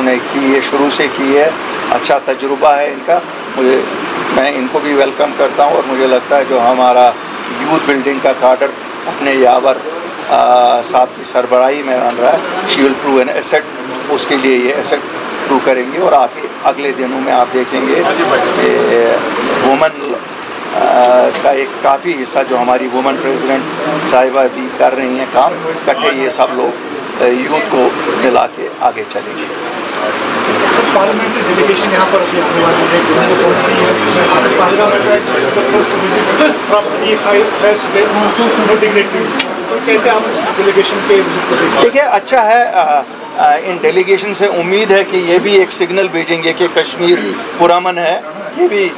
इन्होंने की है, शुरू से की है, अच्छा तजुर्बा है इनका। मैं इनको भी वेलकम करता हूँ और मुझे लगता है जो हमारा यूथ बिल्डिंग का काडर अपने यावर साहब की सरबराही में बन रहा है, she will prove an asset, उसके लिए ये एसेट प्रूव करेंगे। और आगे अगले दिनों में आप देखेंगे कि वुमेन का एक काफ़ी हिस्सा जो हमारी वुमेन प्रेसिडेंट साहिबा भी कर रही हैं काम, इकट्ठे ये सब लोग यूथ को मिला के आगे चलेंगे। पार्लियामेंट्री डेलीगेशन यहाँ पर अभी आने वाली है, कैसे आप इस डेलीगेशन के विजिट को देखते हैं? देखिए, अच्छा है, इन डेलीगेशन से उम्मीद है कि ये भी एक सिग्नल भेजेंगे कि कश्मीर पुरअमन है। ये भी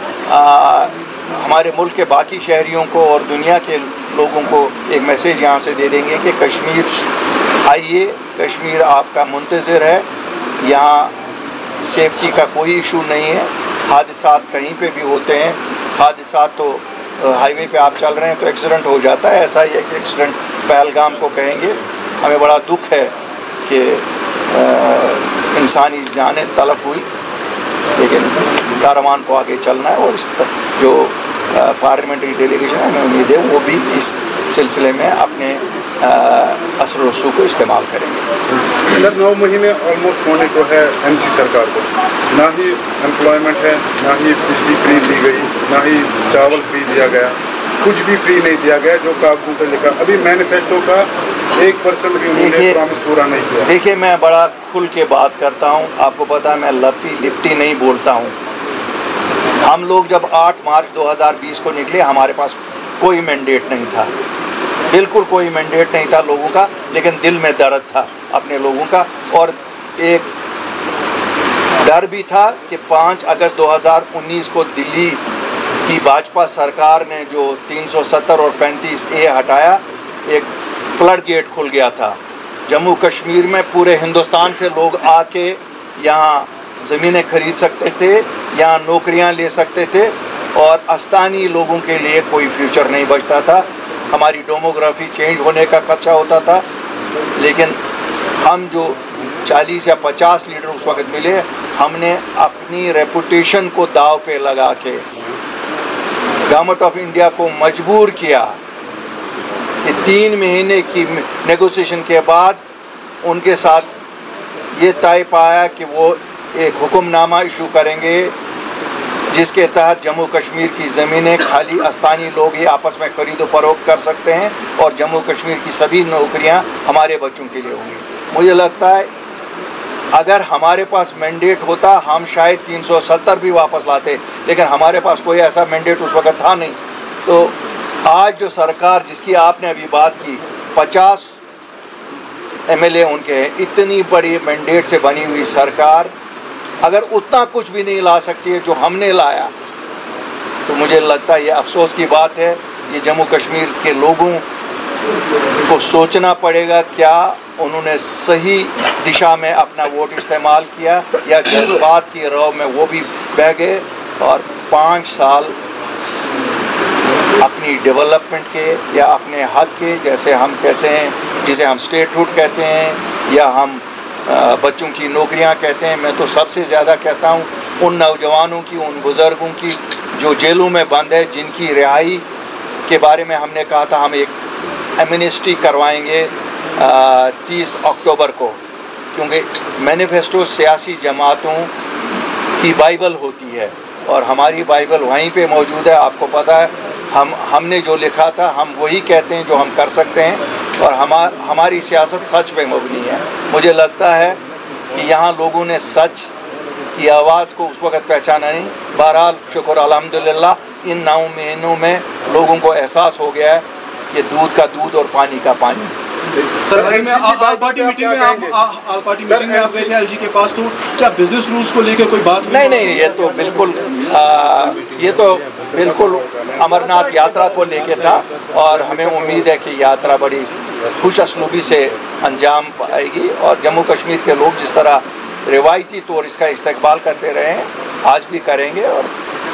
हमारे मुल्क के बाकी शहरियों को और दुनिया के लोगों को एक मैसेज यहाँ से दे देंगे कि कश्मीर आइए, कश्मीर आपका मुंतज़िर है, यहाँ सेफ्टी का कोई इशू नहीं है। हादसात कहीं पे भी होते हैं, हादसात तो हाईवे पे आप चल रहे हैं तो एक्सीडेंट हो जाता है, ऐसा ही एक एक्सीडेंट पहलगाम को कहेंगे। हमें बड़ा दुख है कि इंसानी जानें तलफ हुई, लेकिन कारवान को आगे चलना है और इस जो पार्लियामेंट्री डेलीगेशन है, हमें उम्मीद है वो भी इस सिलसिले में अपने असर रसूख को इस्तेमाल करेंगे। सर 9 महीने ऑलमोस्ट होने को है एमसी सरकार को, ना ही एम्प्लॉयमेंट है, ना ही बिजली फ्री दी गई, ना ही चावल फ्री दिया गया, कुछ भी फ्री नहीं दिया गया जो कागजों पर लिखा। अभी मैनिफेस्टो का 1% भी उन्होंने प्रॉमिस पूरा नहीं किया। देखिए, मैं बड़ा खुल के बात करता हूँ, आपको पता है मैं लपटी लिपटी नहीं बोलता हूँ। हम लोग जब 8 मार्च 2020 को निकले, हमारे पास कोई मैंडेट नहीं था, बिल्कुल कोई मैंडेट नहीं था लोगों का, लेकिन दिल में दर्द था अपने लोगों का। और एक डर भी था कि 5 अगस्त 2019 को दिल्ली की भाजपा सरकार ने जो 370 और 35A हटाया, एक फ्लड गेट खुल गया था। जम्मू कश्मीर में पूरे हिंदुस्तान से लोग आके यहाँ ज़मीनें खरीद सकते थे, यहाँ नौकरियाँ ले सकते थे और अस्थानी लोगों के लिए कोई फ्यूचर नहीं बचता था। हमारी डेमोग्राफी चेंज होने का खदशा होता था, लेकिन हम जो 40 या 50 लीडर उस वक्त मिले, हमने अपनी रेपुटेशन को दाव पे लगा के गवर्नमेंट ऑफ इंडिया को मजबूर किया कि 3 महीने की नेगोशिएशन के बाद उनके साथ ये तय पाया कि वो एक हुक्मनामा इशू करेंगे जिसके तहत जम्मू कश्मीर की ज़मीनें खाली अस्थानी लोग ही आपस में खरीदो फरोख्त कर सकते हैं और जम्मू कश्मीर की सभी नौकरियां हमारे बच्चों के लिए होंगी। मुझे लगता है अगर हमारे पास मैंडेट होता, हम शायद 370 भी वापस लाते, लेकिन हमारे पास कोई ऐसा मैंडेट उस वक्त था नहीं। तो आज जो सरकार जिसकी आपने अभी बात की, 50 MLA उनके हैं, इतनी बड़ी मैंडेट से बनी हुई सरकार अगर उतना कुछ भी नहीं ला सकती है जो हमने लाया, तो मुझे लगता है ये अफसोस की बात है। ये जम्मू कश्मीर के लोगों को सोचना पड़ेगा, क्या उन्होंने सही दिशा में अपना वोट इस्तेमाल किया या जज्बात की राह में वो भी बह गए और 5 साल अपनी डेवलपमेंट के या अपने हक के, जैसे हम कहते हैं, जिसे हम स्टेटहुड कहते हैं या हम बच्चों की नौकरियां कहते हैं, मैं तो सबसे ज़्यादा कहता हूं उन नौजवानों की, उन बुज़ुर्गों की जो जेलों में बंद है, जिनकी रिहाई के बारे में हमने कहा था हम एक एमनेस्टी करवाएंगे 30 अक्टूबर को, क्योंकि मैनिफेस्टो सियासी जमातों की बाइबल होती है और हमारी बाइबल वहीं पे मौजूद है। आपको पता है हमने जो लिखा था हम वही कहते हैं जो हम कर सकते हैं और हमारी सियासत सच पे मबनी है। मुझे लगता है कि यहाँ लोगों ने सच की आवाज़ को उस वक़्त पहचाना नहीं। बहरहाल शुक्र अल्हम्दुलिल्लाह इन 9 महीनों में लोगों को एहसास हो गया है कि दूध का दूध और पानी का पानी। सर, आल पार्टी मीटिंग में आप गए थे एलजी के पास, तो क्या बिजनेस रूल्स को लेकर कोई बात? नहीं, ये तो बिल्कुल अमरनाथ यात्रा को लेके था और हमें उम्मीद है कि यात्रा बड़ी खुश असलूबी से अंजाम पाएगी और जम्मू कश्मीर के लोग जिस तरह रिवायती तौर इसका इस्तकबाल करते रहे हैं आज भी करेंगे और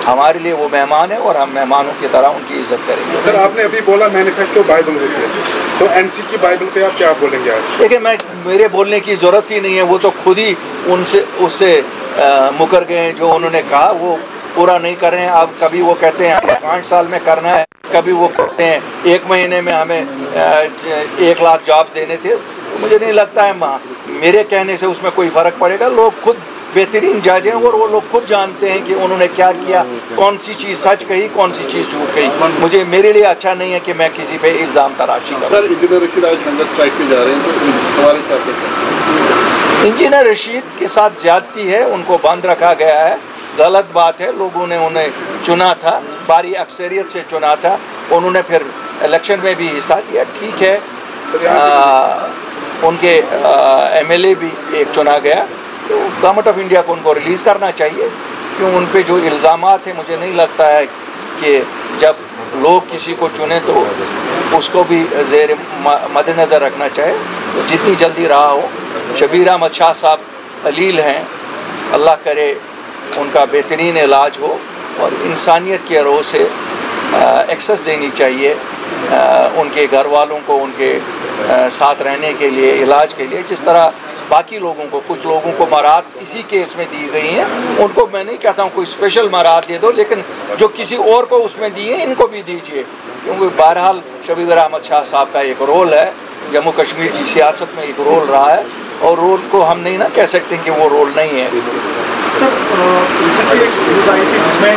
हमारे लिए वो मेहमान है और हम मेहमानों की तरह उनकी इज्जत करेंगे। सर आपने अभी बोला मैनिफेस्टो बाइबल होती है, तो एनसी की बाइबल पे आप क्या बोलेंगे आज? देखिए, मेरे बोलने की ज़रूरत ही नहीं है, वो तो खुद ही उससे मुकर गए हैं। जो उन्होंने कहा वो पूरा नहीं कर रहे हैं। अब कभी वो कहते हैं 5 साल में करना है, कभी वो कहते हैं 1 महीने में हमें 1 लाख जॉब्स देने थे। मुझे नहीं लगता है मेरे कहने से उसमें कोई फ़र्क पड़ेगा। लोग खुद बेहतरीन जज हैं और वो लोग खुद जानते हैं कि उन्होंने क्या किया, कौन सी चीज़ सच कही, कौन सी चीज़ झूठ कही। मेरे लिए अच्छा नहीं है कि मैं किसी पे इल्ज़ाम तराशी करूं। सर, इंजीनियर रशीद आज हंगर स्ट्राइक पे जा रहे हैं, तो इस हवाले से आप क्या कहते हैं? इंजीनियर रशीद के साथ ज्यादती है, उनको बंद रखा गया है, गलत बात है। लोगों ने उन्हें चुना था, भारी अक्सरियत से चुना था, उन्होंने फिर इलेक्शन में भी हिस्सा लिया, ठीक है। उनके MLA भी एक चुना गया, तो गवर्नमेंट ऑफ इंडिया को उनको रिलीज़ करना चाहिए। क्यों उन पे जो इल्ज़ामात हैं, मुझे नहीं लगता है कि जब लोग किसी को चुने तो उसको भी ज़ेर मद्देनज़र रखना चाहिए। तो जितनी जल्दी रहा हो। शबीर अहमद शाह साहब अलील हैं, अल्लाह करे उनका बेहतरीन इलाज हो और इंसानियत के रोह से एक्सेस देनी चाहिए उनके घर वालों को, उनके साथ रहने के लिए, इलाज के लिए। जिस तरह बाकी लोगों को, कुछ लोगों को मराहत इसी केस में दी गई हैं, उनको मैं नहीं कहता हूँ कोई स्पेशल मराहत दे दो, लेकिन जो किसी और को उसमें दिए इनको भी दीजिए। क्योंकि बहरहाल शबीर अहमद शाह साहब का एक रोल है, जम्मू कश्मीर की सियासत में एक रोल रहा है, और रोल को हम नहीं ना कह सकते कि वो रोल नहीं है। सर, रिसेंटली एक न्यूज़ आई थी जिसमें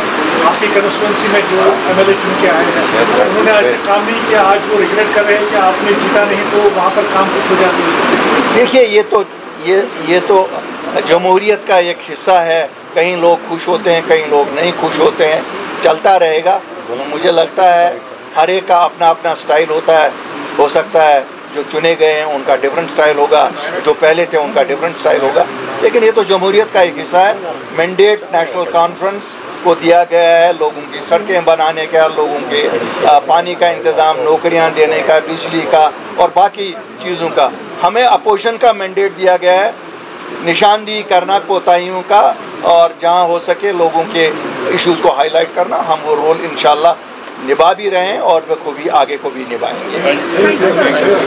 आपकी कंस्टिट्यूंसी में जो MLA चुन के आए हैं, उन्होंने आज तक काम नहीं किया, आज वो रिग्रेट कर रहे हैं कि आपने जीता नहीं तो वहाँ पर काम कुछ हो जाता है। देखिए, ये तो जमहूरियत का एक हिस्सा है। कहीं लोग खुश होते हैं, कहीं लोग नहीं खुश होते हैं, चलता रहेगा। मुझे लगता है हर एक का अपना अपना स्टाइल होता है। हो सकता है जो चुने गए हैं उनका डिफरेंट स्टाइल होगा, जो पहले थे उनका डिफरेंट स्टाइल होगा, लेकिन ये तो जमहूरियत का एक हिस्सा है। मैंडेट नेशनल कॉन्फ्रेंस को दिया गया है लोगों की सड़कें बनाने का, लोगों के पानी का इंतज़ाम, नौकरियां देने का, बिजली का और बाकी चीज़ों का। हमें अपोजिशन का मैंडेट दिया गया है, निशानदेही करना कोताहियों का, और जहां हो सके लोगों के इश्यूज़ को हाईलाइट करना। हम वो रोल इंशाल्लाह निभा भी रहे हैं और बखूबी आगे को भी निभाएंगे।